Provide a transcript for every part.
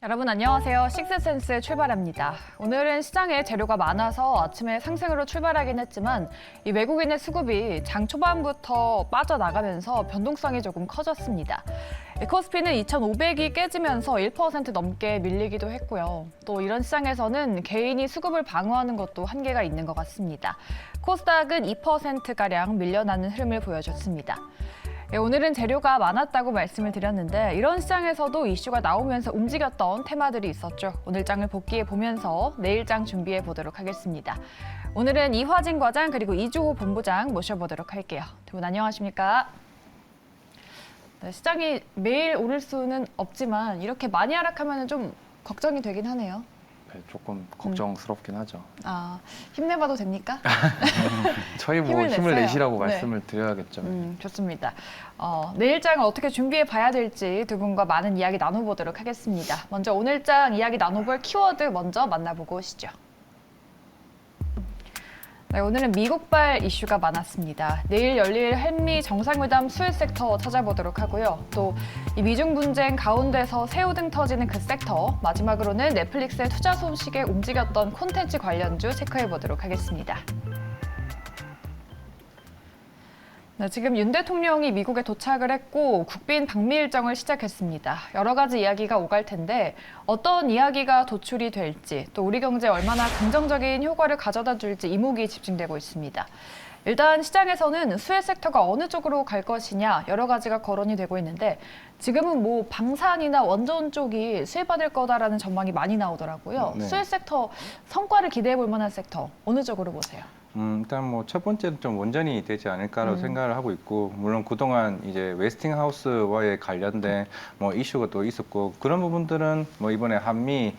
여러분 안녕하세요. 식스센스 출발합니다. 오늘은 시장에 재료가 많아서 아침에 상승으로 출발하긴 했지만 이 외국인의 수급이 장 초반부터 빠져나가면서 변동성이 조금 커졌습니다. 코스피는 2,500이 깨지면서 1% 넘게 밀리기도 했고요. 또 이런 시장에서는 개인이 수급을 방어하는 것도 한계가 있는 것 같습니다. 코스닥은 2%가량 밀려나는 흐름을 보여줬습니다. 오늘은 재료가 많았다고 말씀을 드렸는데 이런 시장에서도 이슈가 나오면서 움직였던 테마들이 있었죠. 오늘 장을 복귀해 보면서 내일 장 준비해 보도록 하겠습니다. 오늘은 이화진 과장 그리고 이주호 본부장 모셔보도록 할게요. 두 분 안녕하십니까? 네, 시장이 매일 오를 수는 없지만 이렇게 많이 하락하면 좀 걱정이 되긴 하네요. 네, 조금 걱정스럽긴 하죠. 아, 힘내봐도 됩니까? 저희 뭐 힘을 내시라고 네. 말씀을 드려야겠죠. 좋습니다. 내일 장을 어떻게 준비해 봐야 될지 두 분과 많은 이야기 나눠보도록 하겠습니다. 먼저 오늘 장 이야기 나눠볼 키워드 먼저 만나보고 오시죠. 네, 오늘은 미국발 이슈가 많았습니다. 내일 열릴 한미 정상회담 수혜 섹터 찾아보도록 하고요. 또 이 미중 분쟁 가운데서 새우 등 터지는 그 섹터, 마지막으로는 넷플릭스의 투자 소식에 움직였던 콘텐츠 관련주 체크해 보도록 하겠습니다. 네, 지금 윤 대통령이 미국에 도착을 했고 국빈 방미 일정을 시작했습니다. 여러 가지 이야기가 오갈 텐데 어떤 이야기가 도출이 될지 또 우리 경제에 얼마나 긍정적인 효과를 가져다 줄지 이목이 집중되고 있습니다. 일단 시장에서는 수혜 섹터가 어느 쪽으로 갈 것이냐 여러 가지가 거론이 되고 있는데 지금은 뭐 방산이나 원전 쪽이 수혜받을 거다라는 전망이 많이 나오더라고요. 네. 수혜 섹터 성과를 기대해 볼 만한 섹터 어느 쪽으로 보세요? 일단 뭐 첫 번째는 좀 원전이 되지 않을까라고 생각을 하고 있고, 물론 그동안 이제 웨스팅하우스와의 관련된 뭐 이슈가 또 있었고, 그런 부분들은 뭐 이번에 한미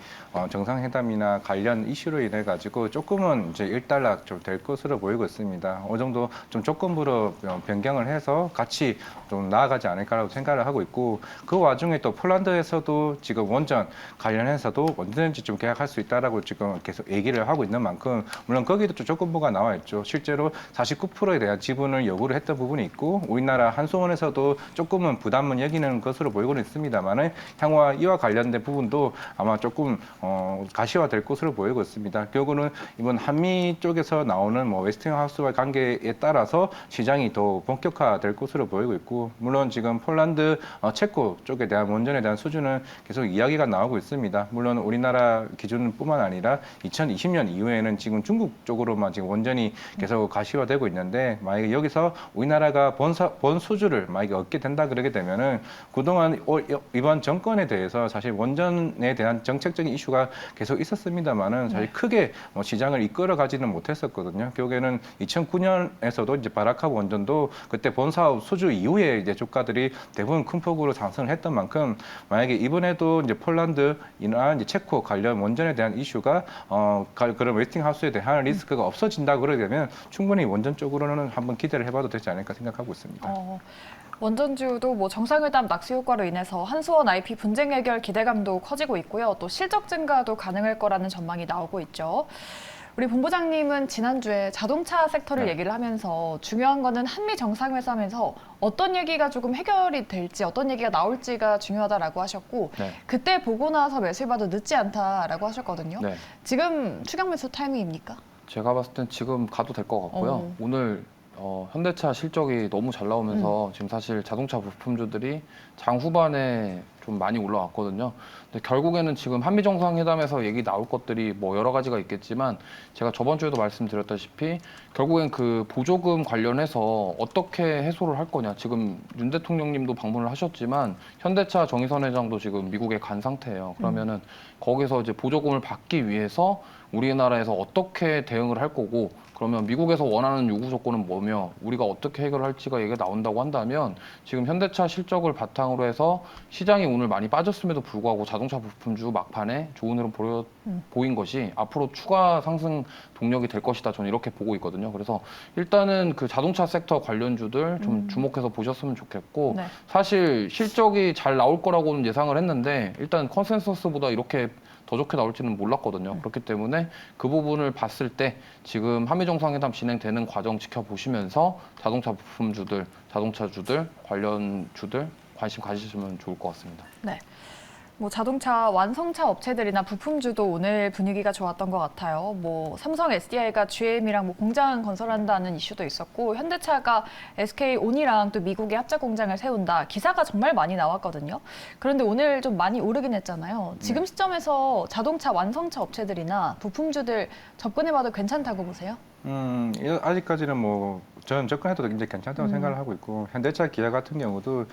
정상회담이나 관련 이슈로 인해 가지고 조금은 이제 일단락 좀 될 것으로 보이고 있습니다. 어느 정도 좀 조건부로 변경을 해서 같이 좀 나아가지 않을까라고 생각을 하고 있고, 그 와중에 또 폴란드에서도 지금 원전 관련해서도 언제든지 좀 계약할 수 있다라고 지금 계속 얘기를 하고 있는 만큼, 물론 거기도 좀 조건부가 나와 있죠. 실제로 49%에 대한 지분을 요구를 했던 부분이 있고, 우리나라 한수원에서도 조금은 부담은 여기는 것으로 보이고는 있습니다만은 향후와 이와 관련된 부분도 아마 조금 가시화될 것으로 보이고 있습니다. 결국은 이번 한미 쪽에서 나오는 뭐 웨스팅하우스와의 관계에 따라서 시장이 더 본격화될 것으로 보이고 있고, 물론 지금 폴란드, 체코 쪽에 대한 원전에 대한 수준은 계속 이야기가 나오고 있습니다. 물론 우리나라 기준뿐만 아니라 2020년 이후에는 지금 중국 쪽으로만 지금 원전이 계속 가시화되고 있는데, 만약에 여기서 우리나라가 본 수주를 만약에 얻게 된다 그러게 되면은 그동안 이번 정권에 대해서 사실 원전에 대한 정책적인 이슈가 계속 있었습니다만은 사실 크게 뭐 시장을 이끌어가지는 못했었거든요. 결국에는 2009년에서도 이제 바라카브 원전도 그때 본 사업 수주 이후에 이제 주가들이 대부분 큰 폭으로 상승을 했던 만큼, 만약에 이번에도 이제 폴란드나 이제 체코 관련 원전에 대한 이슈가 그런 웨스팅하우스에 대한 리스크가 없어진다 그러게 되면 충분히 원전 쪽으로는 한번 기대를 해봐도 되지 않을까 생각하고 있습니다. 원전주도 뭐 정상회담 낙수 효과로 인해서 한수원 IP 분쟁 해결 기대감도 커지고 있고요. 또 실적 증가도 가능할 거라는 전망이 나오고 있죠. 우리 본부장님은 지난주에 자동차 섹터를 얘기를 하면서 중요한 거는 한미 정상회담에서 어떤 얘기가 조금 해결이 될지 어떤 얘기가 나올지가 중요하다라고 하셨고 그때 보고 나서 매수해봐도 늦지 않다라고 하셨거든요. 지금 추격 매수 타이밍입니까? 제가 봤을 땐 지금 가도 될 것 같고요. 오늘 현대차 실적이 너무 잘 나오면서 지금 사실 자동차 부품주들이 장 후반에 좀 많이 올라왔거든요. 근데 결국에는 지금 한미 정상회담에서 얘기 나올 것들이 뭐 여러 가지가 있겠지만, 제가 저번 주에도 말씀드렸다시피 결국엔 그 보조금 관련해서 어떻게 해소를 할 거냐. 지금 윤 대통령님도 방문을 하셨지만 현대차 정의선 회장도 지금 미국에 간 상태예요. 그러면은 거기서 이제 보조금을 받기 위해서 우리나라에서 어떻게 대응을 할 거고, 그러면 미국에서 원하는 요구 조건은 뭐며 우리가 어떻게 해결할지가 얘기가 나온다고 한다면, 지금 현대차 실적을 바탕으로 해서 시장이 오늘 많이 빠졌음에도 불구하고 자동차 부품주 막판에 좋은 흐름 보인 것이 앞으로 추가 상승 동력이 될 것이다. 저는 이렇게 보고 있거든요. 그래서 일단은 그 자동차 섹터 관련주들 좀 주목해서 보셨으면 좋겠고, 사실 실적이 잘 나올 거라고는 예상을 했는데 일단 컨센서스보다 이렇게 더 좋게 나올지는 몰랐거든요. 그렇기 때문에 그 부분을 봤을 때 지금 한미정상회담 진행되는 과정 지켜보시면서 자동차 부품주들, 자동차주들, 관련주들 관심 가지시면 좋을 것 같습니다. 네. 뭐 자동차 완성차 업체들이나 부품주도 오늘 분위기가 좋았던 것 같아요. 뭐 삼성 SDI가 GM이랑 뭐 공장 건설한다는 이슈도 있었고 현대차가 SK온이랑 또 미국에 합작 공장을 세운다. 기사가 정말 많이 나왔거든요. 그런데 오늘 좀 많이 오르긴 했잖아요. 지금 시점에서 자동차 완성차 업체들이나 부품주들 접근해봐도 괜찮다고 보세요? 아직까지는 뭐 저는 접근해도 굉장히 괜찮다고 생각을 하고 있고 현대차, 기아 같은 경우도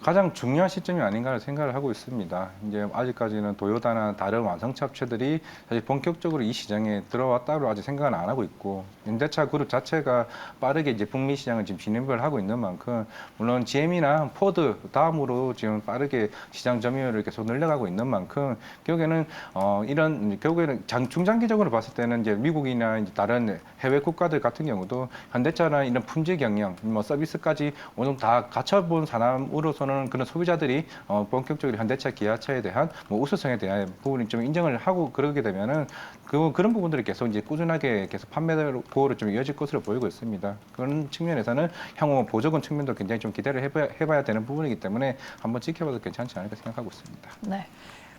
가장 중요한 시점이 아닌가 생각을 하고 있습니다. 이제 아직까지는 도요타나 다른 완성차 업체들이 사실 본격적으로 이 시장에 들어왔다고 아직 생각은 안 하고 있고 현대차 그룹 자체가 빠르게 이제 북미 시장을 지금 진입을 하고 있는 만큼 물론 GM이나 포드 다음으로 지금 빠르게 시장 점유율을 계속 늘려가고 있는 만큼 결국에는 결국에는 중장기적으로 봤을 때는 이제 미국이나 이제 다른 해외 국가들 같은 경우도 현대차나 이런 품질 경영, 뭐 서비스까지 어느 정도 다 갖춰본 사람으로서는 그런 소비자들이 본격적으로 현대차, 기아차에 대한 뭐 우수성에 대한 부분을 좀 인정을 하고 그러게 되면은 그런 부분들이 계속 이제 꾸준하게 계속 판매고로 좀 이어질 것으로 보이고 있습니다. 그런 측면에서는 향후 보조금 측면도 굉장히 좀 기대를 해봐야 되는 부분이기 때문에 한번 지켜봐도 괜찮지 않을까 생각하고 있습니다. 네.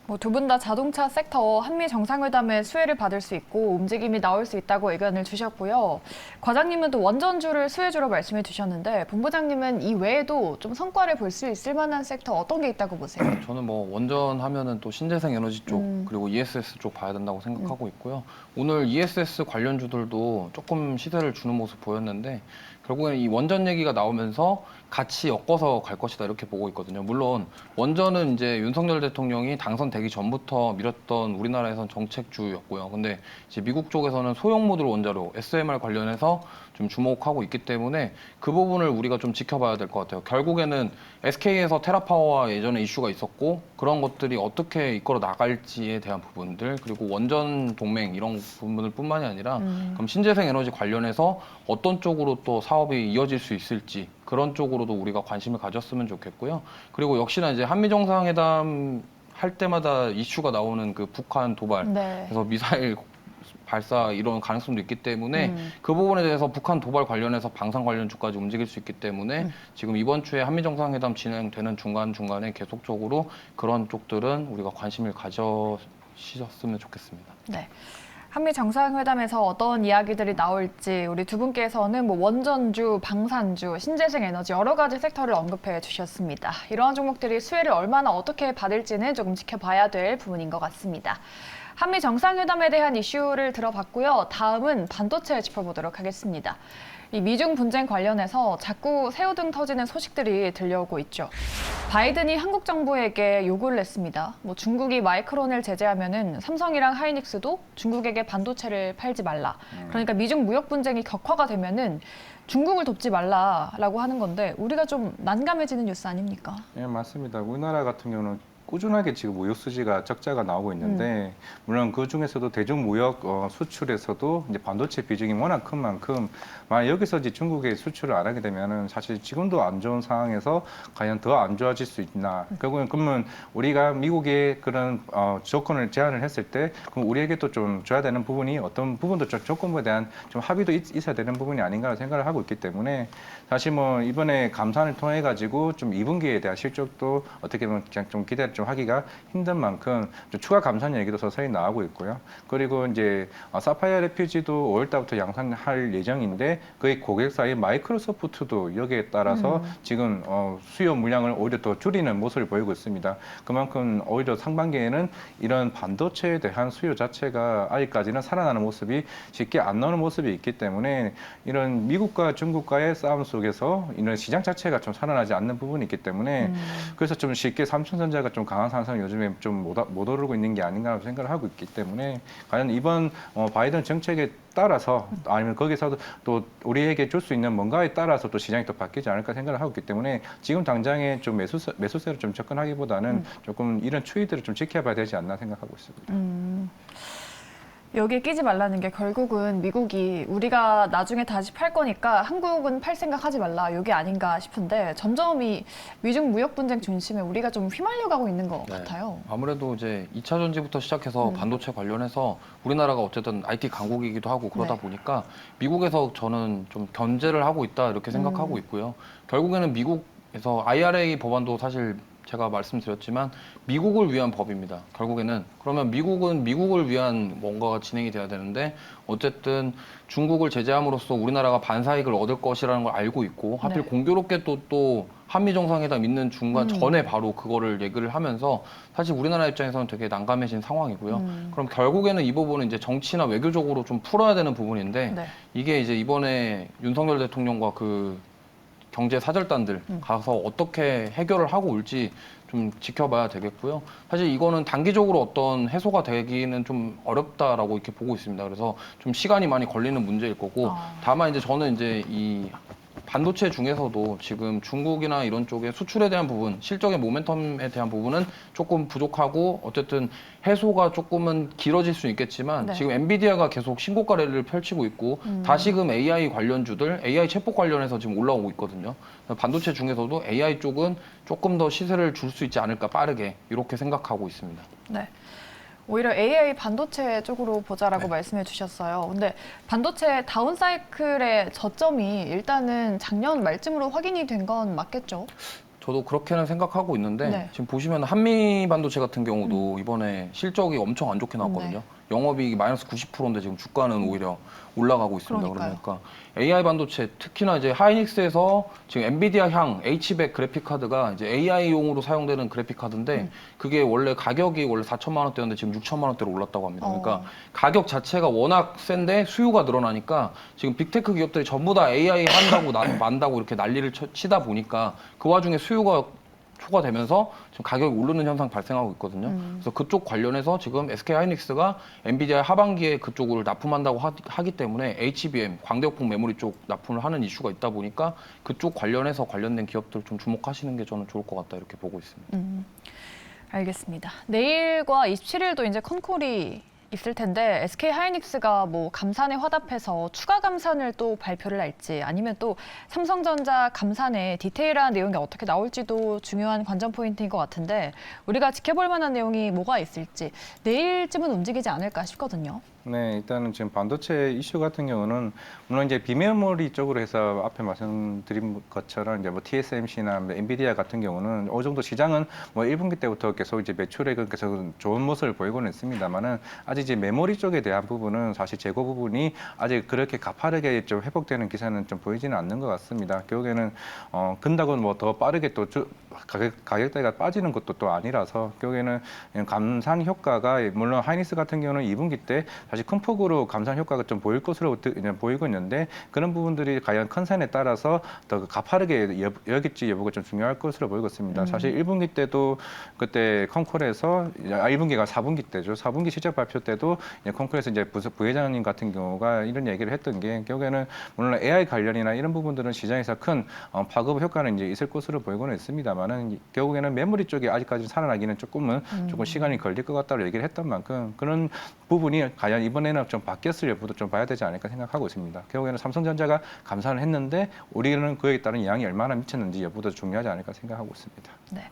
뭐 두 분 다 자동차 섹터 한미 정상회담의 수혜를 받을 수 있고 움직임이 나올 수 있다고 의견을 주셨고요. 과장님은 또 원전주를 수혜주로 말씀해 주셨는데 본부장님은 이 외에도 좀 성과를 볼 수 있을 만한 섹터 어떤 게 있다고 보세요? 저는 뭐 원전 하면은 또 신재생 에너지 쪽 그리고 ESS 쪽 봐야 된다고 생각하고 있고요. 오늘 ESS 관련주들도 조금 시세를 주는 모습 보였는데 결국에는 이 원전 얘기가 나오면서 같이 엮어서 갈 것이다 이렇게 보고 있거든요. 물론 원전은 이제 윤석열 대통령이 당선되기 전부터 밀었던 우리나라에선 정책주였고요. 근데 이제 미국 쪽에서는 소형 모듈 원자로 SMR 관련해서 좀 주목하고 있기 때문에 그 부분을 우리가 좀 지켜봐야 될 것 같아요. 결국에는 SK에서 테라파워와 예전에 이슈가 있었고 그런 것들이 어떻게 이끌어 나갈지에 대한 부분들 그리고 원전 동맹 이런 부분들 뿐만이 아니라 그럼 신재생 에너지 관련해서 어떤 쪽으로 또 사업이 이어질 수 있을지 그런 쪽으로도 우리가 관심을 가졌으면 좋겠고요. 그리고 역시나 이제 한미 정상회담 할 때마다 이슈가 나오는 그 북한 도발 네. 그래서 미사일 발사 이런 가능성도 있기 때문에 그 부분에 대해서 북한 도발 관련해서 방산 관련주까지 움직일 수 있기 때문에 지금 이번 주에 한미 정상회담 진행되는 중간중간에 계속적으로 그런 쪽들은 우리가 관심을 가져주셨으면 좋겠습니다. 네. 한미 정상회담에서 어떤 이야기들이 나올지 우리 두 분께서는 뭐 원전주, 방산주, 신재생 에너지 여러 가지 섹터를 언급해 주셨습니다. 이러한 종목들이 수혜를 얼마나 어떻게 받을지는 조금 지켜봐야 될 부분인 것 같습니다. 한미 정상회담에 대한 이슈를 들어봤고요. 다음은 반도체 짚어보도록 하겠습니다. 이 미중 분쟁 관련해서 자꾸 새우등 터지는 소식들이 들려오고 있죠. 바이든이 한국 정부에게 요구를 했습니다. 뭐 중국이 마이크론을 제재하면은 삼성이랑 하이닉스도 중국에게 반도체를 팔지 말라. 그러니까 미중 무역 분쟁이 격화가 되면은 중국을 돕지 말라라고 하는 건데 우리가 좀 난감해지는 뉴스 아닙니까? 네, 맞습니다. 우리나라 같은 경우는 꾸준하게 지금 무역 수지가 적자가 나오고 있는데 물론 그 중에서도 대중 무역 수출에서도 이제 반도체 비중이 워낙 큰 만큼 만약 여기서 이제 중국에 수출을 안 하게 되면은 사실 지금도 안 좋은 상황에서 과연 더 안 좋아질 수 있나? 결국엔 그러면 우리가 미국에 그런 조건을 제안을 했을 때 그럼 우리에게도 좀 줘야 되는 부분이 어떤 부분도 좀 조건부에 대한 좀 합의도 있어야 되는 부분이 아닌가 생각을 하고 있기 때문에 사실 뭐 이번에 감산을 통해 가지고 좀 2분기에 대한 실적도 어떻게 보면 그냥 좀 기대를 좀 하기가 힘든 만큼 좀 추가 감산 얘기도 서서히 나오고 있고요. 그리고 이제 사파이어 레퓨지도 5월 달부터 양산할 예정인데 그의 고객사인 마이크로소프트도 여기에 따라서 지금 수요 물량을 오히려 더 줄이는 모습을 보이고 있습니다. 그만큼 오히려 상반기에는 이런 반도체에 대한 수요 자체가 아직까지는 살아나는 모습이 쉽게 안 나오는 모습이 있기 때문에 이런 미국과 중국과의 싸움 속에서 이런 시장 자체가 좀 살아나지 않는 부분이 있기 때문에 그래서 좀 쉽게 삼성전자가 좀 강한 상승 요즘에 좀 못 오르고 있는 게 아닌가 생각을 하고 있기 때문에 과연 이번 바이든 정책에 따라서 아니면 거기서도 또 우리에게 줄 수 있는 뭔가에 따라서 또 시장이 또 바뀌지 않을까 생각을 하고 있기 때문에 지금 당장에 좀 매수세로 좀 접근하기보다는 조금 이런 추이들을 좀 지켜봐야 되지 않나 생각하고 있습니다. 여기에 끼지 말라는 게 결국은 미국이 우리가 나중에 다시 팔 거니까 한국은 팔 생각 하지 말라 이게 아닌가 싶은데 점점 이 미중 무역 분쟁 중심에 우리가 좀 휘말려 가고 있는 것 같아요. 아무래도 이제 2차 전지부터 시작해서 반도체 관련해서 우리나라가 어쨌든 IT 강국이기도 하고 그러다 보니까 미국에서 저는 좀 견제를 하고 있다 이렇게 생각하고 있고요. 결국에는 미국에서 IRA 법안도 사실 제가 말씀드렸지만 미국을 위한 법입니다. 결국에는 그러면 미국은 미국을 위한 뭔가가 진행이 돼야 되는데 어쨌든 중국을 제재함으로써 우리나라가 반사이익을 얻을 것이라는 걸 알고 있고 하필 네. 공교롭게 또 한미 정상회담 있는 중간 전에 바로 그거를 얘기를 하면서 사실 우리나라 입장에서는 되게 난감해진 상황이고요. 그럼 결국에는 이 부분은 이제 정치나 외교적으로 좀 풀어야 되는 부분인데 네. 이게 이제 이번에 윤석열 대통령과 그 경제 사절단들 가서 어떻게 해결을 하고 올지 좀 지켜봐야 되겠고요. 사실 이거는 단기적으로 어떤 해소가 되기는 좀 어렵다라고 이렇게 보고 있습니다. 그래서 좀 시간이 많이 걸리는 문제일 거고 다만 이제 저는 이제 이 반도체 중에서도 지금 중국이나 이런 쪽에 수출에 대한 부분, 실적의 모멘텀에 대한 부분은 조금 부족하고 어쨌든 해소가 조금은 길어질 수 있겠지만 네. 지금 엔비디아가 계속 신고가 랠리를 펼치고 있고 다시금 AI 관련주들, AI 챗봇 관련해서 지금 올라오고 있거든요. 반도체 중에서도 AI 쪽은 조금 더 시세를 줄 수 있지 않을까 빠르게 이렇게 생각하고 있습니다. 네. 오히려 AI 반도체 쪽으로 보자라고 말씀해 주셨어요. 근데 반도체 다운 사이클의 저점이 일단은 작년 말쯤으로 확인이 된 건 맞겠죠? 저도 그렇게는 생각하고 있는데 네. 지금 보시면 한미 반도체 같은 경우도 이번에 실적이 엄청 안 좋게 나왔거든요. 네. 영업이익이 마이너스 90%인데 지금 주가는 오히려 올라가고 있습니다. 그러니까요. 그러니까 AI 반도체 특히나 이제 하이닉스에서 지금 엔비디아 향 H백 그래픽 카드가 이제 AI용으로 사용되는 그래픽 카드인데 그게 원래 가격이 원래 4천만 원대였는데 지금 6천만 원대로 올랐다고 합니다. 그러니까 가격 자체가 워낙 센데 수요가 늘어나니까 지금 빅테크 기업들이 전부 다 AI 한다고 만다고 이렇게 난리를 치다 보니까 그 와중에 수요가 초과되면서 지금 가격이 오르는 현상 발생하고 있거든요. 그래서 그쪽 관련해서 지금 SK 하이닉스가 엔비디아 하반기에 그쪽을 납품한다고 하기 때문에 HBM 광대역폭 메모리 쪽 납품을 하는 이슈가 있다 보니까 그쪽 관련해서 관련된 기업들 좀 주목하시는 게 저는 좋을 것 같다 이렇게 보고 있습니다. 알겠습니다. 내일과 27일도 이제 컨콜이 있을 텐데 SK 하이닉스가 뭐 감산에 화답해서 추가 감산을 또 발표를 할지 아니면 또 삼성전자 감산에 디테일한 내용이 어떻게 나올지도 중요한 관전 포인트인 것 같은데 우리가 지켜볼 만한 내용이 뭐가 있을지 내일쯤은 움직이지 않을까 싶거든요. 네, 일단은 지금 반도체 이슈 같은 경우는 물론 이제 비메모리 쪽으로 해서 앞에 말씀드린 것처럼 이제 뭐 TSMC나 엔비디아 같은 경우는 어느 정도 시장은 뭐 1분기 때부터 계속 이제 매출액은 계속 좋은 모습을 보이고는 있습니다만은 아직 이제 메모리 쪽에 대한 부분은 사실 재고 부분이 아직 그렇게 가파르게 좀 회복되는 기사는 좀 보이지는 않는 것 같습니다. 결국에는 근다고 뭐 더 빠르게 또 가격대가 빠지는 것도 또 아니라서 결국에는 감산 효과가 물론 하이닉스 같은 경우는 2분기 때 사실 큰 폭으로 감산 효과가 좀 보일 것으로 보이고 있는데 그런 부분들이 과연 컨센에 따라서 더 가파르게 여길지 여부가 좀 중요할 것으로 보이고 있습니다. 사실 1분기 때도 그때 컨콜에서 1분기가 4분기 때죠. 4분기 실적 발표 때도 컨콜에서 이제 부회장님 같은 경우가 이런 얘기를 했던 게 결국에는 물론 AI 관련이나 이런 부분들은 시장에서 큰 파급 효과는 이제 있을 것으로 보이고는 있습니다만은 결국에는 메모리 쪽이 아직까지 살아나기는 조금 시간이 걸릴 것 같다고 얘기를 했던 만큼 그런 부분이 과연 이번에는 좀 바뀌었을 여부도 좀 봐야 되지 않을까 생각하고 있습니다. 결국에는 삼성전자가 감산을 했는데 우리는 그에 따른 영향이 얼마나 미쳤는지 여부도 중요하지 않을까 생각하고 있습니다. 네.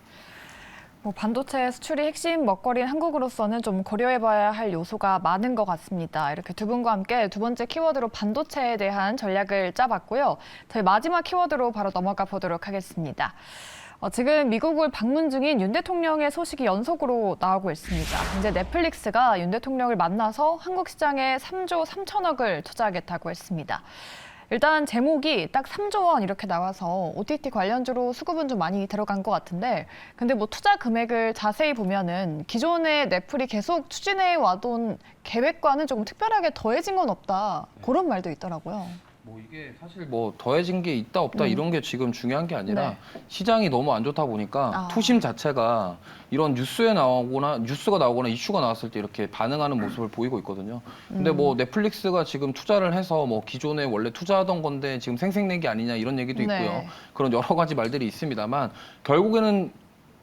뭐 반도체 수출이 핵심 먹거리인 한국으로서는 좀 고려해봐야 할 요소가 많은 것 같습니다. 이렇게 두 분과 함께 두 번째 키워드로 반도체에 대한 전략을 짜봤고요. 저희 마지막 키워드로 바로 넘어가 보도록 하겠습니다. 지금 미국을 방문 중인 윤 대통령의 소식이 연속으로 나오고 있습니다. 이제 넷플릭스가 윤 대통령을 만나서 한국 시장에 3조 3천억을 투자하겠다고 했습니다. 일단 제목이 딱 3조 원 이렇게 나와서 OTT 관련주로 수급은 좀 많이 들어간 것 같은데 근데 뭐 투자 금액을 자세히 보면은 기존에 넷플이 계속 추진해 와던 계획과는 조금 특별하게 더해진 건 없다. 그런 말도 있더라고요. 뭐 이게 사실 뭐 더해진 게 있다 없다 이런 게 지금 중요한 게 아니라 네. 시장이 너무 안 좋다 보니까 투심 자체가 이런 뉴스가 나오거나 이슈가 나왔을 때 이렇게 반응하는 모습을 보이고 있거든요. 근데 뭐 넷플릭스가 지금 투자를 해서 뭐 기존에 원래 투자하던 건데 지금 생색내기 아니냐 이런 얘기도 있고요. 네. 그런 여러 가지 말들이 있습니다만 결국에는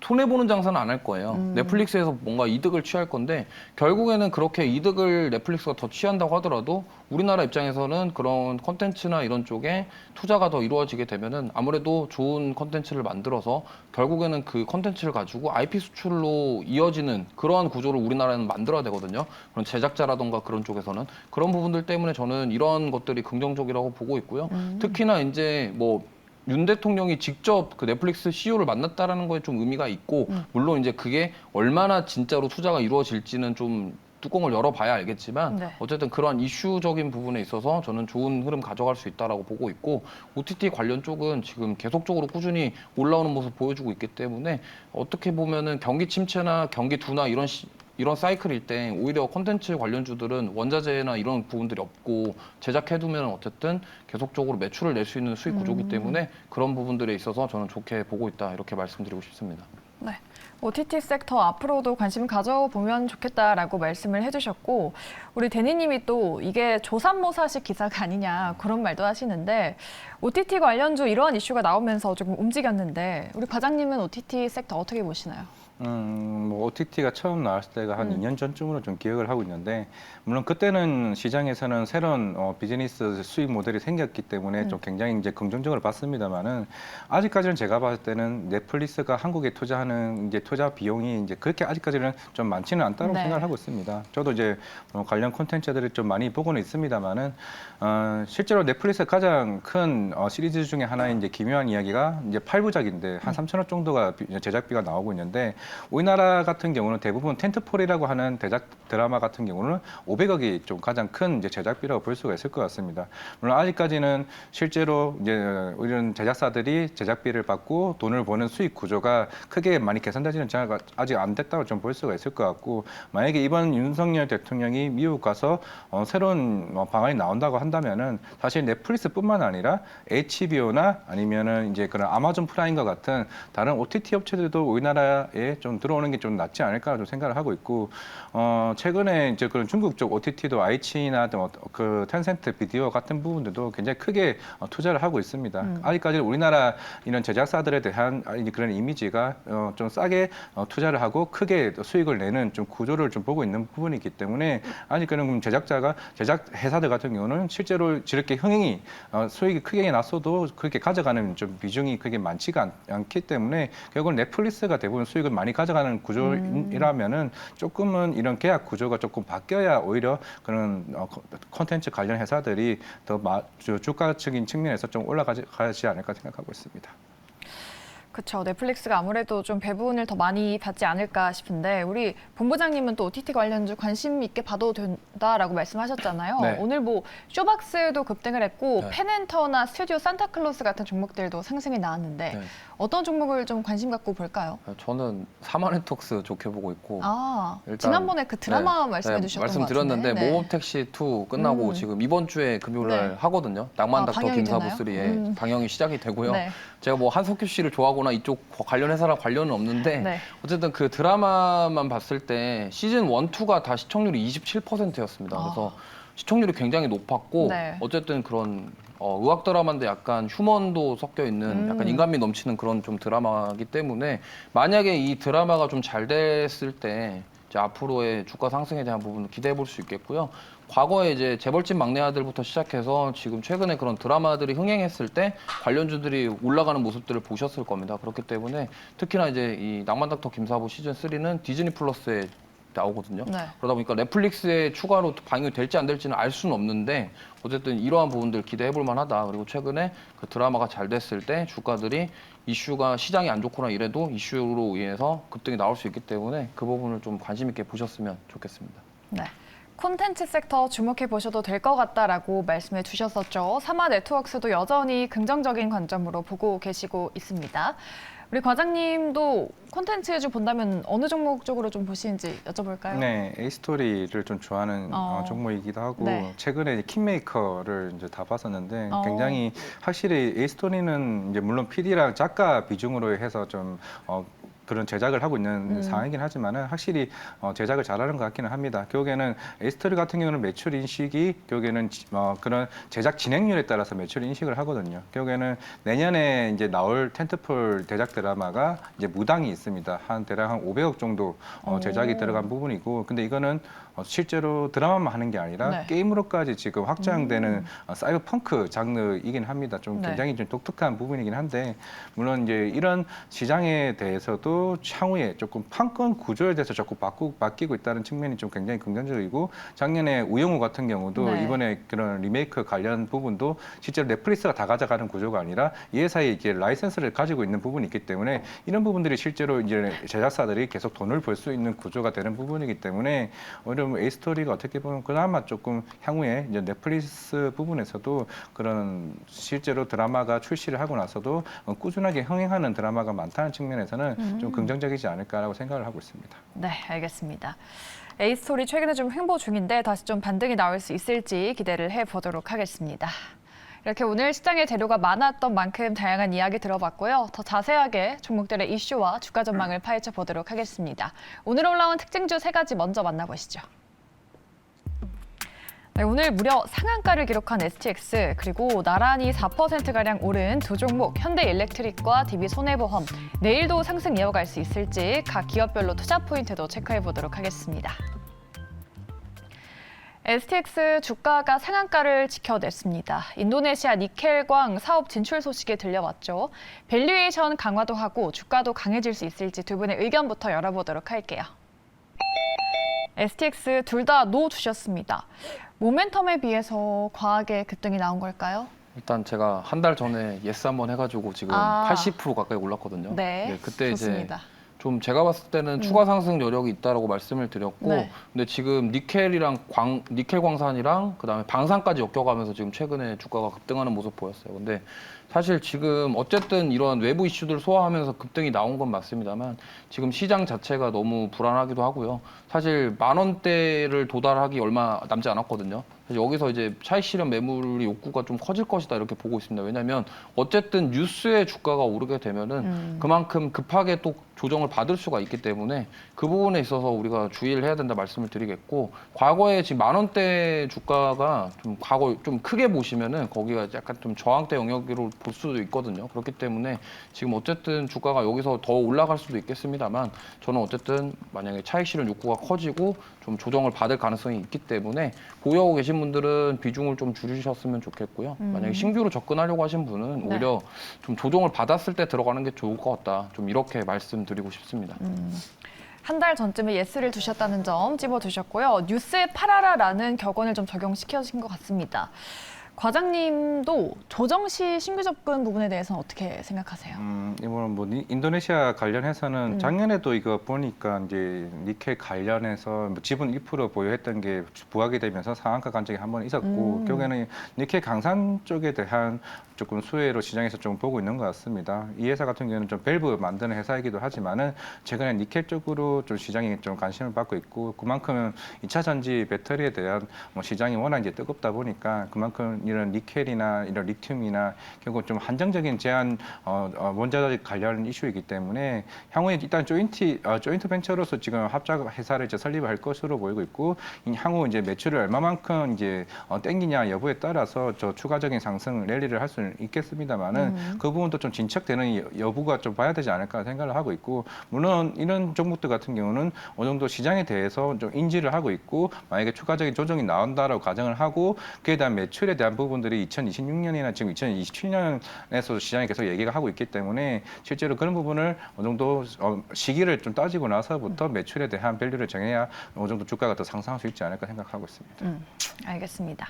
손해보는 장사는 안 할 거예요. 넷플릭스에서 뭔가 이득을 취할 건데 결국에는 그렇게 이득을 넷플릭스가 더 취한다고 하더라도 우리나라 입장에서는 그런 콘텐츠나 이런 쪽에 투자가 더 이루어지게 되면은 아무래도 좋은 콘텐츠를 만들어서 결국에는 그 콘텐츠를 가지고 IP 수출로 이어지는 그러한 구조를 우리나라는 만들어야 되거든요. 그런 제작자라던가 그런 쪽에서는 그런 부분들 때문에 저는 이런 것들이 긍정적이라고 보고 있고요. 특히나 이제 뭐 윤 대통령이 직접 그 넷플릭스 CEO를 만났다라는 거에 좀 의미가 있고 물론 이제 그게 얼마나 진짜로 투자가 이루어질지는 좀 뚜껑을 열어봐야 알겠지만 네. 어쨌든 그러한 이슈적인 부분에 있어서 저는 좋은 흐름 가져갈 수 있다라고 보고 있고 OTT 관련 쪽은 지금 계속적으로 꾸준히 올라오는 모습 보여주고 있기 때문에 어떻게 보면은 경기 침체나 경기 둔화 이런 사이클일 때 오히려 콘텐츠 관련주들은 원자재나 이런 부분들이 없고 제작해두면 어쨌든 계속적으로 매출을 낼 수 있는 수익 구조이기 때문에 그런 부분들에 있어서 저는 좋게 보고 있다 이렇게 말씀드리고 싶습니다. 네. OTT 섹터 앞으로도 관심 가져보면 좋겠다라고 말씀을 해주셨고 우리 대니님이 또 이게 조삼모사식 기사가 아니냐 그런 말도 하시는데 OTT 관련주 이러한 이슈가 나오면서 조금 움직였는데 우리 과장님은 OTT 섹터 어떻게 보시나요? 뭐 OTT가 처음 나왔을 때가 한 2년 전쯤으로 좀 기억을 하고 있는데 물론 그때는 시장에서는 새로운 비즈니스 수익 모델이 생겼기 때문에 좀 굉장히 이제 긍정적으로 봤습니다만은 아직까지는 제가 봤을 때는 넷플릭스가 한국에 투자하는 이제 투자 비용이 이제 그렇게 아직까지는 좀 많지는 않다고 네. 생각을 하고 있습니다. 저도 이제 관련 콘텐츠들을 좀 많이 보고는 있습니다만은 실제로 넷플릭스 가장 큰 시리즈 중에 하나인 이제 기묘한 이야기가 이제 8부작인데 한 3천억 정도가 제작비가 나오고 있는데 우리나라 같은 경우는 대부분 텐트폴이라고 하는 대작 드라마 같은 경우는 500억이 좀 가장 큰 이제 제작비라고 볼 수가 있을 것 같습니다. 물론 아직까지는 실제로 이제 이런 제작사들이 제작비를 받고 돈을 버는 수익 구조가 크게 많이 개선되지는 아직 안 됐다고 좀 볼 수가 있을 것 같고 만약에 이번 윤석열 대통령이 미국 가서 새로운 방안이 나온다고 한다면은 사실 넷플릭스뿐만 아니라 HBO나 아니면은 이제 그런 아마존 프라임과 같은 다른 OTT 업체들도 우리나라에 좀 들어오는 게 좀 낫지 않을까 좀 생각을 하고 있고 최근에 이제 그런 중국 쪽 OTT도 아이치나 그 텐센트 비디오 같은 부분들도 굉장히 크게 투자를 하고 있습니다. 아직까지 우리나라 이런 제작사들에 대한 그런 이미지가 좀 싸게 투자를 하고 크게 수익을 내는 좀 구조를 좀 보고 있는 부분이기 때문에 아직까지는 제작 회사들 같은 경우는 실제로 저렇게 흥행이 수익이 크게 났어도 그렇게 가져가는 좀 비중이 그게 많지가 않기 때문에 결국은 넷플릭스가 대부분 수익을 많이 가져가는 구조이라면은 조금은 이런 계약 구조가 조금 바뀌어야 오히려 그런 콘텐츠 관련 회사들이 더 주가적인 측면에서 좀 올라가지 않을까 생각하고 있습니다. 그렇죠. 넷플릭스가 아무래도 좀 배분을 더 많이 받지 않을까 싶은데 우리 본부장님은 또 OTT 관련주 관심 있게 봐도 된다라고 말씀하셨잖아요. 네. 오늘 뭐 쇼박스도 급등을 했고 네. 펜앤터나 스튜디오 산타클로스 같은 종목들도 상승이 나왔는데 네. 어떤 종목을 좀 관심 갖고 볼까요? 저는 사마네톡스 좋게 보고 있고 일단, 지난번에 그 드라마 말씀해 주셨던 것 같은데. 말씀드렸는데 모험택시 2 끝나고 지금 이번 주에 금요일 날 네. 하거든요. 낭만닥터 방영이 김사부 되나요? 3에 방영이 시작이 되고요. 네. 제가 뭐 한석규 씨를 좋아하거나 이쪽 관련 회사랑 관련은 없는데 네. 어쨌든 그 드라마만 봤을 때 시즌 1, 2가 다 시청률이 27%였습니다. 그래서 시청률이 굉장히 높았고 네. 어쨌든 그런 의학 드라마인데 약간 휴먼도 섞여 있는 약간 인간미 넘치는 그런 좀 드라마이기 때문에 만약에 이 드라마가 좀 잘 됐을 때 이제 앞으로의 주가 상승에 대한 부분을 기대해 볼 수 있겠고요. 과거에 이제 재벌집 막내 아들부터 시작해서 지금 최근에 그런 드라마들이 흥행했을 때 관련주들이 올라가는 모습들을 보셨을 겁니다. 그렇기 때문에 특히나 이제 이 낭만닥터 김사부 시즌 3는 디즈니 플러스에 나오거든요. 네. 그러다 보니까 넷플릭스에 추가로 방영이 될지 안 될지는 알 수는 없는데 어쨌든 이러한 부분들 기대해 볼 만하다. 그리고 최근에 그 드라마가 잘 됐을 때 주가들이 이슈가 시장이 안 좋거나 이래도 이슈로 인해서 급등이 나올 수 있기 때문에 그 부분을 좀 관심 있게 보셨으면 좋겠습니다. 네. 콘텐츠 섹터 주목해 보셔도 될 것 같다라고 말씀해 주셨었죠. 사마네트워크스도 여전히 긍정적인 관점으로 보고 계시고 있습니다. 우리 과장님도 콘텐츠주 본다면 어느 종목 쪽으로 좀 보시는지 여쭤볼까요? 네, A스토리를 좀 좋아하는 종목이기도 하고 네. 최근에 킹메이커를 이제 다 봤었는데 굉장히 어. 확실히 A스토리는 이제 물론 PD랑 작가 비중으로 해서 좀 그런 제작을 하고 있는 상황이긴 하지만은 확실히 제작을 잘하는 것 같기는 합니다. 결국에는 에스토리 같은 경우는 매출 인식이 결국에는 그런 제작 진행률에 따라서 매출 인식을 하거든요. 결국에는 내년에 이제 나올 텐트폴 대작 드라마가 이제 무당이 있습니다. 대략 한 500억 정도 제작이 들어간 부분이고, 근데 이거는 실제로 드라마만 하는 게 아니라 네. 게임으로까지 지금 확장되는 사이버펑크 장르이긴 합니다. 좀 네. 굉장히 좀 독특한 부분이긴 한데, 물론 이제 이런 시장에 대해서도 실제로 향후에 조금 판권 구조에 대해서 자꾸 바뀌고 있다는 측면이 좀 굉장히 긍정적이고 작년에 우영우 같은 경우도 네. 이번에 그런 리메이크 관련 부분도 실제로 넷플릭스가 다 가져가는 구조가 아니라 이 회사에 이제 라이센스를 가지고 있는 부분이 있기 때문에 이런 부분들이 실제로 이제 제작사들이 계속 돈을 벌 수 있는 구조가 되는 부분이기 때문에 오히려 에이스토리가 어떻게 보면 그나마 조금 향후에 이제 넷플릭스 부분에서도 그런 실제로 드라마가 출시를 하고 나서도 꾸준하게 흥행하는 드라마가 많다는 측면에서는 좀 긍정적이지 않을까라고 생각을 하고 있습니다. 네, 알겠습니다. 에이스토리 최근에 좀 횡보 중인데 다시 좀 반등이 나올 수 있을지 기대를 해보도록 하겠습니다. 이렇게 오늘 시장에 재료가 많았던 만큼 다양한 이야기 들어봤고요. 더 자세하게 종목들의 이슈와 주가 전망을 파헤쳐 보도록 하겠습니다. 오늘 올라온 특징주 3가지 먼저 만나보시죠. 네, 오늘 무려 상한가를 기록한 STX, 그리고 나란히 4%가량 오른 두 종목 현대일렉트릭과 DB손해보험, 내일도 상승 이어갈 수 있을지 각 기업별로 투자 포인트도 체크해 보도록 하겠습니다. STX 주가가 상한가를 지켜냈습니다. 인도네시아 니켈광 사업 진출 소식에 들려왔죠. 밸류에이션 강화도 하고 주가도 강해질 수 있을지 두 분의 의견부터 열어보도록 할게요. STX 둘 다 노 주셨습니다. 모멘텀에 비해서 과하게 급등이 나온 걸까요? 일단 제가 한 달 전에 예스 한번 해가지고 지금 80% 가까이 올랐거든요. 네, 그때 좋습니다. 이제 좀 제가 봤을 때는 추가 상승 여력이 있다라고 말씀을 드렸고, 네. 근데 지금 니켈이랑 니켈 광산이랑 그다음에 방산까지 엮여가면서 지금 최근에 주가가 급등하는 모습 보였어요. 근데 사실 지금 어쨌든 이런 외부 이슈들 소화하면서 급등이 나온 건 맞습니다만 지금 시장 자체가 너무 불안하기도 하고요. 사실 10,000원대를 도달하기 얼마 남지 않았거든요. 그래서 여기서 이제 차익 실현 매물이 욕구가 좀 커질 것이다 이렇게 보고 있습니다. 왜냐하면 어쨌든 뉴스에 주가가 오르게 되면은 그만큼 급하게 또 조정을 받을 수가 있기 때문에 그 부분에 있어서 우리가 주의를 해야 된다 말씀을 드리겠고, 과거에 지금 10,000원대 주가가 좀 과거 좀 크게 보시면은 거기가 약간 좀 저항대 영역으로 볼 수도 있거든요. 그렇기 때문에 지금 어쨌든 주가가 여기서 더 올라갈 수도 있겠습니다만 저는 어쨌든 만약에 차익 실현 욕구가 커지고 좀 조정을 받을 가능성이 있기 때문에 보유하고 계신 분들은 비중을 좀 줄이셨으면 좋겠고요. 만약에 신규로 접근하려고 하신 분은 오히려 좀 조정을 받았을 때 들어가는 게 좋을 것 같다. 좀 이렇게 말씀드리고 싶습니다. 한 달 전쯤에 예스를 두셨다는 점 찝어두셨고요. 뉴스에 팔아라라는 격언을 좀 적용시켜주신 것 같습니다. 과장님도 조정 시 신규 접근 부분에 대해서는 어떻게 생각하세요? 이번은 뭐 인도네시아 관련해서는 작년에도 이거 보니까 이제 니켈 관련해서 뭐 지분 1% 보유했던 게 부각이 되면서 상한가 간 적이 한 번 있었고 결국에는 니켈 강산 쪽에 대한 조금 수혜로 시장에서 좀 보고 있는 것 같습니다. 이 회사 같은 경우는 좀 밸브 만드는 회사이기도 하지만은 최근에 니켈 쪽으로 좀 시장이 좀 관심을 받고 있고 그만큼 2차 전지 배터리에 대한 뭐 시장이 워낙 이제 뜨겁다 보니까 그만큼 이런 니켈이나 이런 리튬이나 결국 좀 한정적인 제한 원자재 관련 이슈이기 때문에 향후에 일단 조인트 벤처로서 지금 합작 회사를 이제 설립을 할 것으로 보이고 있고 향후 이제 매출을 얼마만큼 이제 땡기냐 여부에 따라서 저 추가적인 상승 랠리를 할 수는 있겠습니다만은 그 부분도 좀 진척되는 여부가 좀 봐야 되지 않을까 생각을 하고 있고 물론 이런 종목들 같은 경우는 어느 정도 시장에 대해서 좀 인지를 하고 있고 만약에 추가적인 조정이 나온다라고 가정을 하고 그에 대한 매출에 대한 부분들이 2026년이나 지금 2027년에서 시장에 계속 얘기가 하고 있기 때문에 실제로 그런 부분을 어느 정도 시기를 좀 따지고 나서부터 매출에 대한 밸류를 정해야 어느 정도 주가가 더 상승할 수 있지 않을까 생각하고 있습니다. 알겠습니다.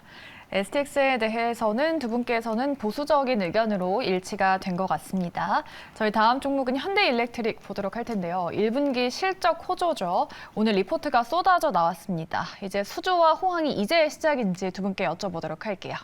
STX에 대해서는 두 분께서는 보수적인 의견으로 일치가 된 것 같습니다. 저희 다음 종목은 현대일렉트릭 보도록 할 텐데요. 1분기 실적 호조죠. 오늘 리포트가 쏟아져 나왔습니다. 이제 수주와 호황이 이제 시작인지 두 분께 여쭤보도록 할게요.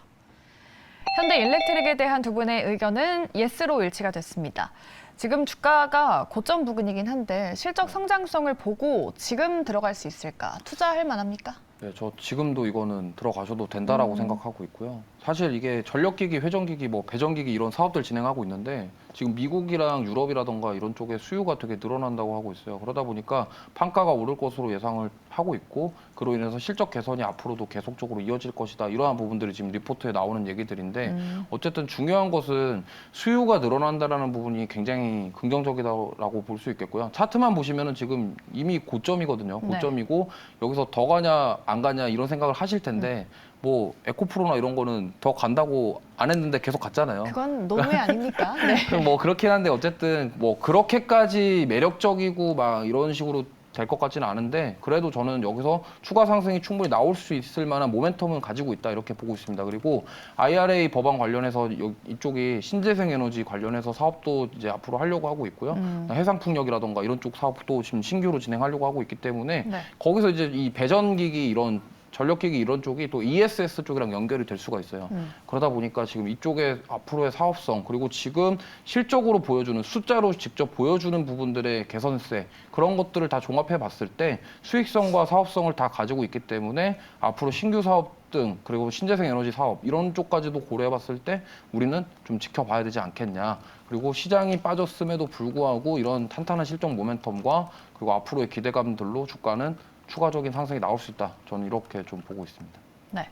현대일렉트릭에 대한 두 분의 의견은 예스로 일치가 됐습니다. 지금 주가가 고점 부근이긴 한데 실적 성장성을 보고 지금 들어갈 수 있을까? 투자할 만합니까? 네, 저 지금도 이거는 들어가셔도 된다라고 생각하고 있고요. 사실 이게 전력기기, 회전기기, 뭐 배전기기 이런 사업들 진행하고 있는데 지금 미국이랑 유럽이라던가 이런 쪽에 수요가 되게 늘어난다고 하고 있어요. 그러다 보니까 판가가 오를 것으로 예상을 하고 있고 그로 인해서 실적 개선이 앞으로도 계속적으로 이어질 것이다. 이러한 부분들이 지금 리포트에 나오는 얘기들인데 어쨌든 중요한 것은 수요가 늘어난다라는 부분이 굉장히 긍정적이다라고 볼 수 있겠고요. 차트만 보시면은 지금 이미 고점이거든요. 고점이고 여기서 더 가냐 안 가냐 이런 생각을 하실 텐데 뭐 에코프로나 이런 거는 더 간다고 안 했는데 계속 갔잖아요. 그건 노무회 아닙니까? 네. 뭐 그렇긴 한데 어쨌든 뭐 그렇게까지 매력적이고 막 이런 식으로 될 것 같지는 않은데 그래도 저는 여기서 추가 상승이 충분히 나올 수 있을 만한 모멘텀은 가지고 있다 이렇게 보고 있습니다. 그리고 IRA 법안 관련해서 이쪽이 신재생 에너지 관련해서 사업도 이제 앞으로 하려고 하고 있고요. 해상풍력이라던가 이런 쪽 사업도 지금 신규로 진행하려고 하고 있기 때문에 네. 거기서 이제 이 배전기기 이런 전력기기 이런 쪽이 또 ESS 쪽이랑 연결이 될 수가 있어요. 그러다 보니까 지금 이쪽에 앞으로의 사업성 그리고 지금 실적으로 보여주는 숫자로 직접 보여주는 부분들의 개선세 그런 것들을 다 종합해 봤을 때 수익성과 사업성을 다 가지고 있기 때문에 앞으로 신규 사업 등 그리고 신재생 에너지 사업 이런 쪽까지도 고려해 봤을 때 우리는 좀 지켜봐야 되지 않겠냐. 그리고 시장이 빠졌음에도 불구하고 이런 탄탄한 실적 모멘텀과 그리고 앞으로의 기대감들로 주가는 추가적인 상승이 나올 수 있다. 저는 이렇게 좀 보고 있습니다. 네.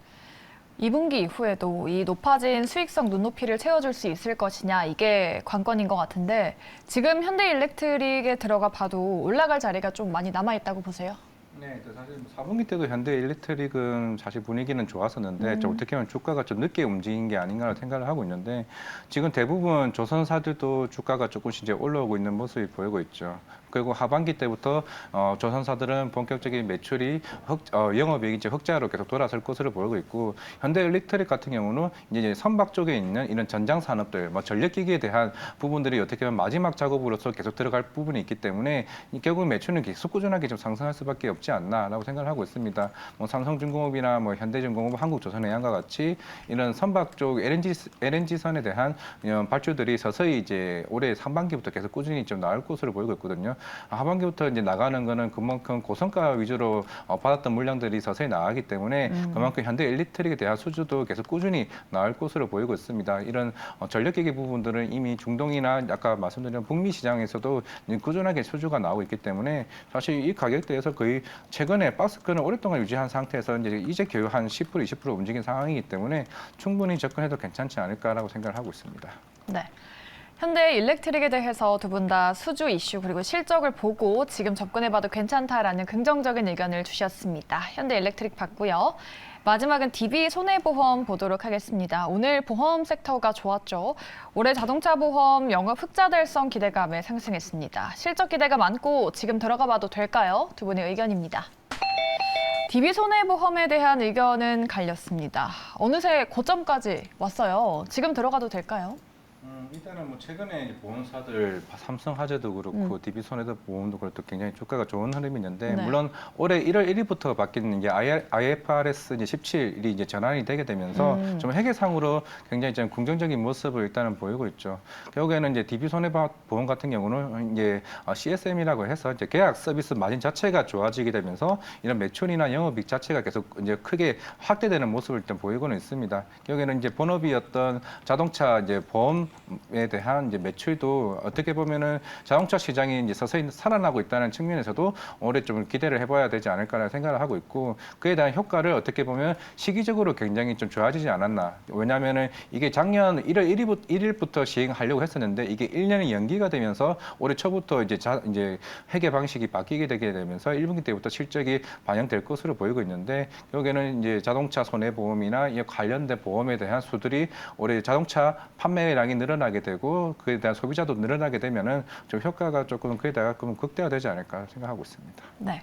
2분기 이후에도 이 높아진 수익성 눈높이를 채워줄 수 있을 것이냐 이게 관건인 것 같은데 지금 현대일렉트릭에 들어가 봐도 올라갈 자리가 좀 많이 남아있다고 보세요? 네, 사실 4분기 때도 현대일렉트릭은 사실 분위기는 좋았었는데 좀 어떻게 보면 주가가 좀 늦게 움직인 게 아닌가 생각을 하고 있는데 지금 대부분 조선사들도 주가가 조금씩 이제 올라오고 있는 모습이 보이고 있죠. 그리고 하반기 때부터 조선사들은 본격적인 매출이 영업이익이 이제 흑자로 계속 돌아설 것으로 보이고 있고 현대일렉트릭 같은 경우는 이제 선박 쪽에 있는 이런 전장 산업들, 뭐 전력기기에 대한 부분들이 어떻게 보면 마지막 작업으로서 계속 들어갈 부분이 있기 때문에 결국 매출은 계속 꾸준하게 좀 상승할 수밖에 없지 않나라고 생각을 하고 있습니다. 뭐 삼성중공업이나 뭐 현대중공업, 한국조선해양과 같이 이런 선박 쪽 LNG선에 대한 발주들이 서서히 이제 올해 상반기부터 계속 꾸준히 좀 나올 것으로 보이고 있거든요. 하반기부터 이제 나가는 거는 그만큼 고성가 위주로 받았던 물량들이 서서히 나가기 때문에 그만큼 현대일렉트릭에 대한 수주도 계속 꾸준히 나올 것으로 보이고 있습니다. 이런 전력기기 부분들은 이미 중동이나 아까 말씀드린 북미 시장에서도 꾸준하게 수주가 나오고 있기 때문에 사실 이 가격대에서 거의 최근에 박스권을 오랫동안 유지한 상태에서 이제 겨우 한 10%, 20% 움직인 상황이기 때문에 충분히 접근해도 괜찮지 않을까라고 생각을 하고 있습니다. 네. 현대일렉트릭에 대해서 두 분 다 수주 이슈 그리고 실적을 보고 지금 접근해봐도 괜찮다라는 긍정적인 의견을 주셨습니다. 현대일렉트릭 봤고요. 마지막은 DB 손해보험 보도록 하겠습니다. 오늘 보험 섹터가 좋았죠. 올해 자동차 보험 영업 흑자 달성 기대감에 상승했습니다. 실적 기대가 많고 지금 들어가 봐도 될까요? 두 분의 의견입니다. DB 손해보험에 대한 의견은 갈렸습니다. 어느새 고점까지 왔어요. 지금 들어가도 될까요? 일단은 뭐 최근에 보험사들 삼성화재도 그렇고 DB손해보험도 그렇고 굉장히 주가가 좋은 흐름이 있는데 네. 물론 올해 1월 1일부터 바뀐 이제 IFRS 이제 17일이 이제 전환이 되게 되면서 좀 회계상으로 굉장히 좀 긍정적인 모습을 일단은 보이고 있죠. 결국에는 이제 DB손해보험 같은 경우는 이제 CSM이라고 해서 이제 계약 서비스 마진 자체가 좋아지게 되면서 이런 매출이나 영업이익 자체가 계속 이제 크게 확대되는 모습을 일단 보이고는 있습니다. 결국에는 이제 본업이었던 자동차 이제 보험에 대한 이제 매출도 어떻게 보면은 자동차 시장이 이제 서서히 살아나고 있다는 측면에서도 올해 좀 기대를 해봐야 되지 않을까라는 생각을 하고 있고 그에 대한 효과를 어떻게 보면 시기적으로 굉장히 좀 좋아지지 않았나. 왜냐하면은 이게 작년 1월 1일부터 시행하려고 했었는데 이게 1년이 연기가 되면서 올해 초부터 이제 회계 방식이 바뀌게 되게 되면서 1분기 때부터 실적이 반영될 것으로 보이고 있는데 여기에는 이제 자동차 손해보험이나 이 관련된 보험에 대한 수들이 올해 자동차 판매량이 늘어나게 되고 그에 대한 소비자도 늘어나게 되면은 좀 효과가 조금 그에다가 극대화되지 않을까 생각하고 있습니다. 네.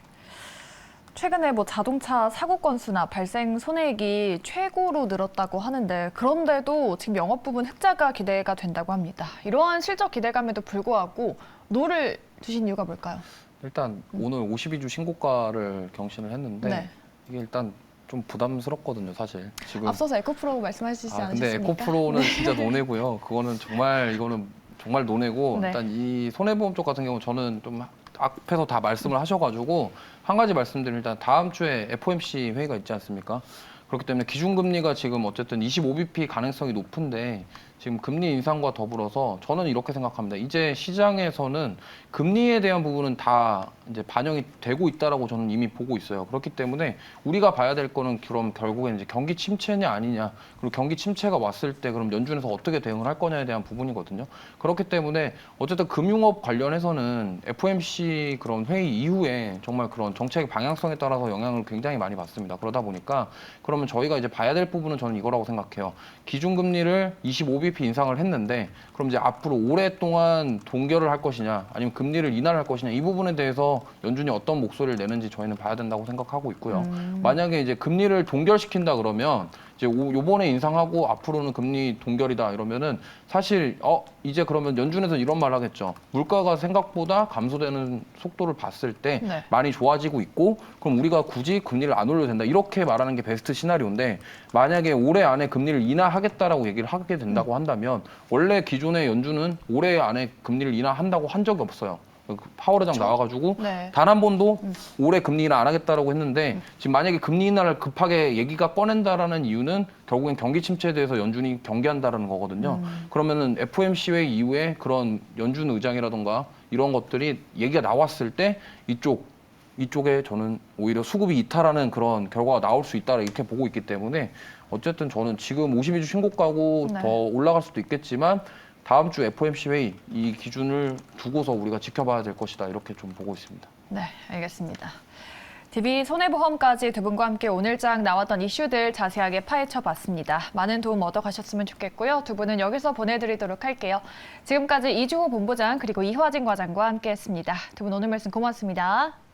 최근에 뭐 자동차 사고 건수나 발생 손해액이 최고로 늘었다고 하는데 그런데도 지금 영업 부분 흑자가 기대가 된다고 합니다. 이러한 실적 기대감에도 불구하고 노를 두신 이유가 뭘까요? 일단 오늘 52주 신고가를 경신을 했는데 네. 이게 일단 좀 부담스럽거든요, 사실. 지금 앞서서 에코프로 말씀하시지 근데 않으셨습니까? 에코프로는 진짜 노네고요. 이거는 정말 노네고 네. 일단 이 손해보험 쪽 같은 경우 저는 좀 앞에서 다 말씀을 하셔가지고 한 가지 말씀드리면 일단 다음 주에 FOMC 회의가 있지 않습니까? 그렇기 때문에 기준금리가 지금 어쨌든 25bp 가능성이 높은데 지금 금리 인상과 더불어서 저는 이렇게 생각합니다. 이제 시장에서는 금리에 대한 부분은 다 이제 반영이 되고 있다라고 저는 이미 보고 있어요. 그렇기 때문에 우리가 봐야 될 거는 그럼 결국엔 이제 경기 침체냐 아니냐, 그리고 경기 침체가 왔을 때 그럼 연준에서 어떻게 대응을 할 거냐에 대한 부분이거든요. 그렇기 때문에 어쨌든 금융업 관련해서는 FOMC 그런 회의 이후에 정말 그런 정책의 방향성에 따라서 영향을 굉장히 많이 받습니다. 그러다 보니까 그러면 저희가 이제 봐야 될 부분은 저는 이거라고 생각해요. 기준금리를 25bp 인상을 했는데 그럼 이제 앞으로 오랫동안 동결을 할 것이냐 아니면 금리를 인하를 할 것이냐 이 부분에 대해서 연준이 어떤 목소리를 내는지 저희는 봐야 된다고 생각하고 있고요. 만약에 이제 금리를 동결시킨다 그러면 이제 요번에 인상하고 앞으로는 금리 동결이다 이러면은 사실 이제 그러면 연준에서 이런 말 하겠죠. 물가가 생각보다 감소되는 속도를 봤을 때 네. 많이 좋아지고 있고 그럼 우리가 굳이 금리를 안 올려도 된다. 이렇게 말하는 게 베스트 시나리오인데 만약에 올해 안에 금리를 인하하겠다라고 얘기를 하게 된다고 한다면 원래 기존의 연준은 올해 안에 금리를 인하한다고 한 적이 없어요. 파월 의장 나와가지고 네. 단 한 번도 올해 금리 인하 안 하겠다라고 했는데 지금 만약에 금리 인하를 급하게 얘기가 꺼낸다라는 이유는 결국엔 경기 침체에 대해서 연준이 경계한다라는 거거든요. 그러면은 FOMC 회의 이후에 그런 연준 의장이라던가 이런 것들이 얘기가 나왔을 때 이쪽에 저는 오히려 수급이 이탈하는 그런 결과가 나올 수 있다 이렇게 보고 있기 때문에 어쨌든 저는 지금 52주 신고가고 네. 더 올라갈 수도 있겠지만 다음 주 FOMC 회의 이 기준을 두고서 우리가 지켜봐야 될 것이다 이렇게 좀 보고 있습니다. 네, 알겠습니다. DB 손해보험까지 두 분과 함께 오늘장 나왔던 이슈들 자세하게 파헤쳐 봤습니다. 많은 도움 얻어가셨으면 좋겠고요. 두 분은 여기서 보내드리도록 할게요. 지금까지 이주호 본부장 그리고 이화진 과장과 함께했습니다. 두 분 오늘 말씀 고맙습니다.